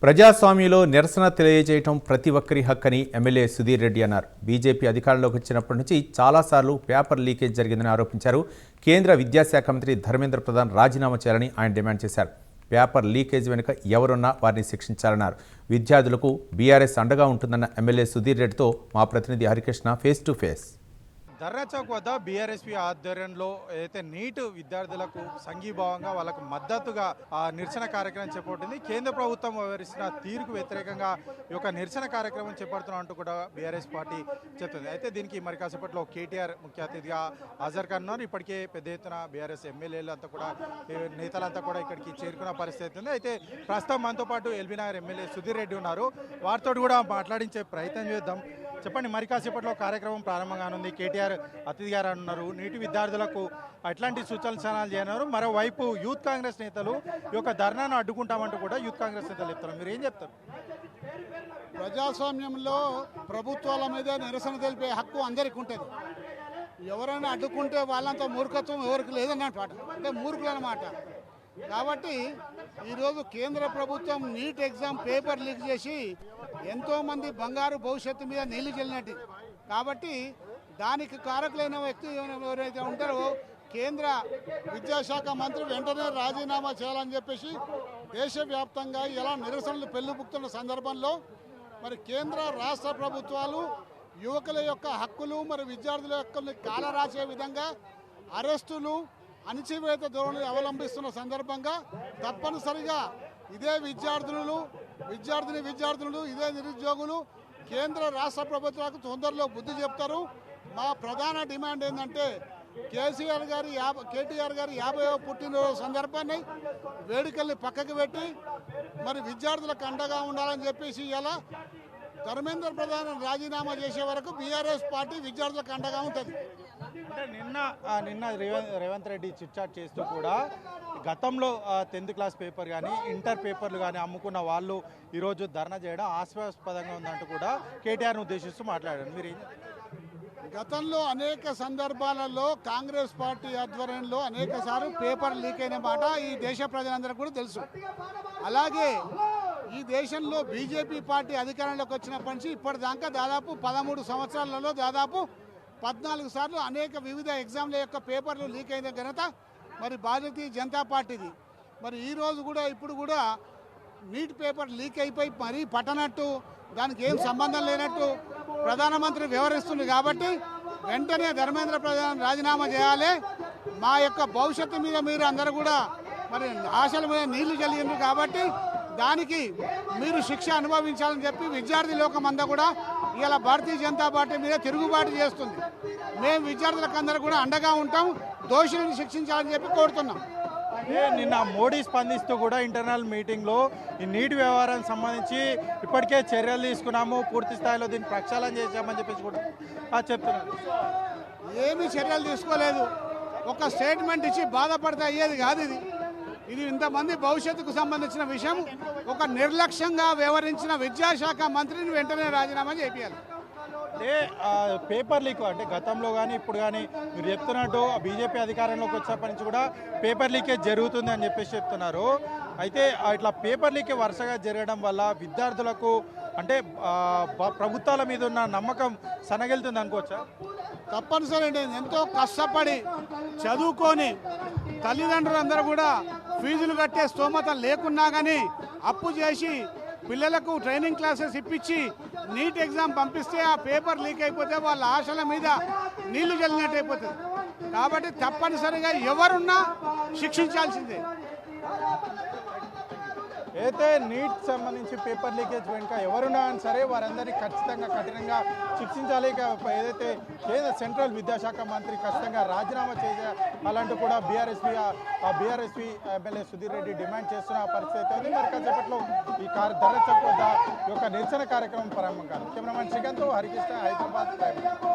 ప్రజాస్వామ్యంలో నిరసన తెలియజేయడం ప్రతి ఒక్కరి హక్కని ఎమ్మెల్యే సుధీర్ రెడ్డి అన్నారు. బీజేపీ అధికారంలోకి వచ్చినప్పటి నుంచి చాలాసార్లు పేపర్ లీకేజ్ జరిగిందని ఆరోపించారు. కేంద్ర విద్యాశాఖ మంత్రి ధర్మేంద్ర ప్రధాన్ రాజీనామా చేయాలని ఆయన డిమాండ్ చేశారు. పేపర్ లీకేజ్ వెనుక ఎవరున్నా వారిని శిక్షించాలన్నారు. విద్యార్థులకు బీఆర్ఎస్ అండగా ఉంటుందన్న ఎమ్మెల్యే సుధీర్ రెడ్డితో మా ప్రతినిధి హరికృష్ణ ఫేస్ టు ఫేస్. ధర్నా చౌక్ వద్ద బీఆర్ఎస్పీ ఆధ్వర్యంలో ఏదైతే నీట్ విద్యార్థులకు సంఘీభావంగా వాళ్ళకు మద్దతుగా నిరసన కార్యక్రమం చేపట్టింది. కేంద్ర ప్రభుత్వం వ్యవహరిస్తున్న తీరుకు వ్యతిరేకంగా ఈ యొక్క నిరసన కార్యక్రమం చేపడుతున్నట్టు కూడా బీఆర్ఎస్ పార్టీ చెప్తుంది. అయితే దీనికి మరి కాసేపట్లో కేటీఆర్ ముఖ్య అతిథిగా హాజరు కానున్నారు. ఇప్పటికే పెద్ద ఎత్తున బీఆర్ఎస్ ఎమ్మెల్యేలు అంతా కూడా నేతలంతా కూడా ఇక్కడికి చేరుకున్న పరిస్థితి ఉంది. అయితే ప్రస్తుతం మనతో పాటు ఎల్బీనగర్ ఎమ్మెల్యే సుధీర్ రెడ్డి ఉన్నారు. వారితో కూడా మాట్లాడించే ప్రయత్నం చేద్దాం. చెప్పండి, మరి కాసేపట్లో కార్యక్రమం ప్రారంభంగానుంది. కేటీఆర్ అతిథి గారు అన్నారు. నీటి విద్యార్థులకు ఎట్లాంటి సూచనలు చేయనున్నారు. మరోవైపు యూత్ కాంగ్రెస్ నేతలు ఈ యొక్క ధర్నాను అడ్డుకుంటామంటూ కూడా యూత్ కాంగ్రెస్ నేతలు చెప్తారు. మీరు ఏం చెప్తారు? ప్రజాస్వామ్యంలో ప్రభుత్వాల మీద నిరసన తెలిపే హక్కు అందరికీ ఉంటుంది. ఎవరైనా అడ్డుకుంటే వాళ్ళంతా మూర్ఖత్వం ఎవరికి లేదన్నమాట, అంటే మూర్ఖులు అన్నమాట. కాబట్టి ఈరోజు కేంద్ర ప్రభుత్వం నీట్ ఎగ్జామ్ పేపర్ లీక్ చేసి ఎంతోమంది బంగారు భవిష్యత్తు మీద నీళ్లు చెల్లినట్టు. కాబట్టి దానికి కారకులైన వ్యక్తి ఎవరైతే ఉంటారో కేంద్ర విద్యాశాఖ మంత్రి వెంటనే రాజీనామా చేయాలని చెప్పేసి దేశవ్యాప్తంగా ఇలా నిరసనలు పెళ్లిపుకుతున్న సందర్భంలో మరి కేంద్ర రాష్ట్ర ప్రభుత్వాలు యువకుల యొక్క హక్కులు మరి విద్యార్థుల హక్కుల్ని కాలరాసే విధంగా అరెస్టులు అణచివేత ధోరణి అవలంబిస్తున్న సందర్భంగా తప్పనిసరిగా ఇదే విద్యార్థులు ఇదే నిరుద్యోగులు కేంద్ర రాష్ట్ర ప్రభుత్వాలకు తొందరలో బుద్ధి చెప్తారు. మా ప్రధాన డిమాండ్ ఏంటంటే కేటీఆర్ గారి 50వ పుట్టినరోజు సందర్భాన్ని వేడుకల్ని పక్కకు పెట్టి మరి విద్యార్థులకు అండగా ఉండాలని చెప్పేసి ఇలా ధర్మేంద్ర ప్రధాన్ రాజీనామా చేసే వరకు బీఆర్ఎస్ పార్టీ విద్యార్థులకు అండగా ఉంటుంది. అంటే నిన్న రేవంత్ రెడ్డి చిట్చాట్ చేస్తూ కూడా గతంలో 10th క్లాస్ పేపర్ కానీ ఇంటర్ పేపర్లు కానీ అమ్ముకున్న వాళ్ళు ఈరోజు ధర్నా చేయడం హాస్యాస్పదంగా ఉందంటూ కూడా కేటీఆర్ను ఉద్దేశిస్తూ మాట్లాడారు. మీరు గతంలో అనేక సందర్భాలలో కాంగ్రెస్ పార్టీ ఆధ్వర్యంలో అనేక సార్లు పేపర్ లీక్ అయిన మాట ఈ దేశ ప్రజలందరికీ కూడా తెలుసు. అలాగే ఈ దేశంలో బీజేపీ పార్టీ అధికారంలోకి వచ్చినప్పటి నుంచి ఇప్పటిదాకా దాదాపు 13 సంవత్సరాలలో దాదాపు 14 సార్లు అనేక వివిధ ఎగ్జామ్ల యొక్క పేపర్లు లీక్ అయిన ఘనత మరి భారతీయ జనతా పార్టీది. మరి ఈరోజు కూడా ఇప్పుడు కూడా నీట్ పేపర్ లీక్ అయిపోయి మరీ పట్టనట్టు దానికి ఏం సంబంధం లేనట్టు ప్రధానమంత్రి వ్యవహరిస్తుంది. కాబట్టి వెంటనే ధర్మేంద్ర ప్రధాన్ రాజీనామా చేయాలి. మా యొక్క భవిష్యత్తు మీద మీరు అందరూ కూడా మరి ఆశల మీద నీళ్లు చల్లిండ్రు కాబట్టి దానికి మీరు శిక్ష అనుభవించాలని చెప్పి విద్యార్థి లోకం అంతా కూడా ఇలా భారతీయ జనతా పార్టీ మీద తిరుగుబాటు చేస్తుంది. మేము విద్యార్థులకు అందరూ కూడా అండగా ఉంటాం, దోషులను శిక్షించాలని చెప్పి కోరుతున్నాం. నిన్న మోడీ స్పందిస్తూ కూడా ఇంటర్నల్ మీటింగ్లో ఈ నీటి వ్యవహారానికి సంబంధించి ఇప్పటికే చర్యలు తీసుకున్నాము, పూర్తి స్థాయిలో దీన్ని ప్రక్షాళన చేశామని చెప్పేసి కూడా చెప్తున్నారు. ఏమీ చర్యలు తీసుకోలేదు. ఒక స్టేట్మెంట్ ఇచ్చి బాధపడితే అయ్యేది కాదు. ఇది ఇంతమంది భవిష్యత్తుకు సంబంధించిన విషయం. ఒక నిర్లక్ష్యంగా వ్యవహరించిన విద్యాశాఖ మంత్రిని వెంటనే రాజీనామా చేయాలి. అంటే పేపర్ లీక్ అంటే గతంలో కానీ ఇప్పుడు కానీ మీరు చెప్తున్నట్టు బీజేపీ అధికారంలోకి వచ్చినప్పటి నుంచి కూడా పేపర్ లీకేజ్ జరుగుతుంది అని చెప్పేసి చెప్తున్నారు. అయితే ఇట్లా పేపర్ లీకేజ్ వరుసగా జరగడం వల్ల విద్యార్థులకు అంటే ప్రభుత్వాల మీద ఉన్న నమ్మకం సన్నగిలుతుంది అనుకోవచ్చా? తప్పనిసరి అండి. ఎంతో కష్టపడి చదువుకొని తల్లిదండ్రులందరూ కూడా ఫీజులు కట్టే స్తోమత లేకున్నా కానీ అప్పు చేసి పిల్లలకు ట్రైనింగ్ క్లాసెస్ ఇప్పించి నీట్ ఎగ్జామ్ పంపిస్తే ఆ పేపర్ లీక్ అయిపోతే వాళ్ళ ఆశల మీద నీళ్లు చల్లినట్టు అయిపోతుంది. కాబట్టి తప్పనిసరిగా ఎవరున్నా శిక్షించాల్సిందే. అయితే నీట్ సంబంధించి పేపర్ లీకేజ్ వెనుక ఎవరున్నా సరే వారందరినీ ఖచ్చితంగా కఠినంగా శిక్షించాలి. ఏదైతే సెంట్రల్ విద్యాశాఖ మంత్రి ఖచ్చితంగా రాజీనామా చేయాలంటూ కూడా BRSP MLA Sudheer Reddy demand చేస్తున్న పరిస్థితి ఉంది. మరి కాసేపట్లో ఈ ధర్నా చౌక్ వద్ద ఈ యొక్క నిరసన కార్యక్రమం ప్రారంభం కాదు. కెమెరామెన్ శ్రీకాంత్, హరికృష్ణ, హైదరాబాద్.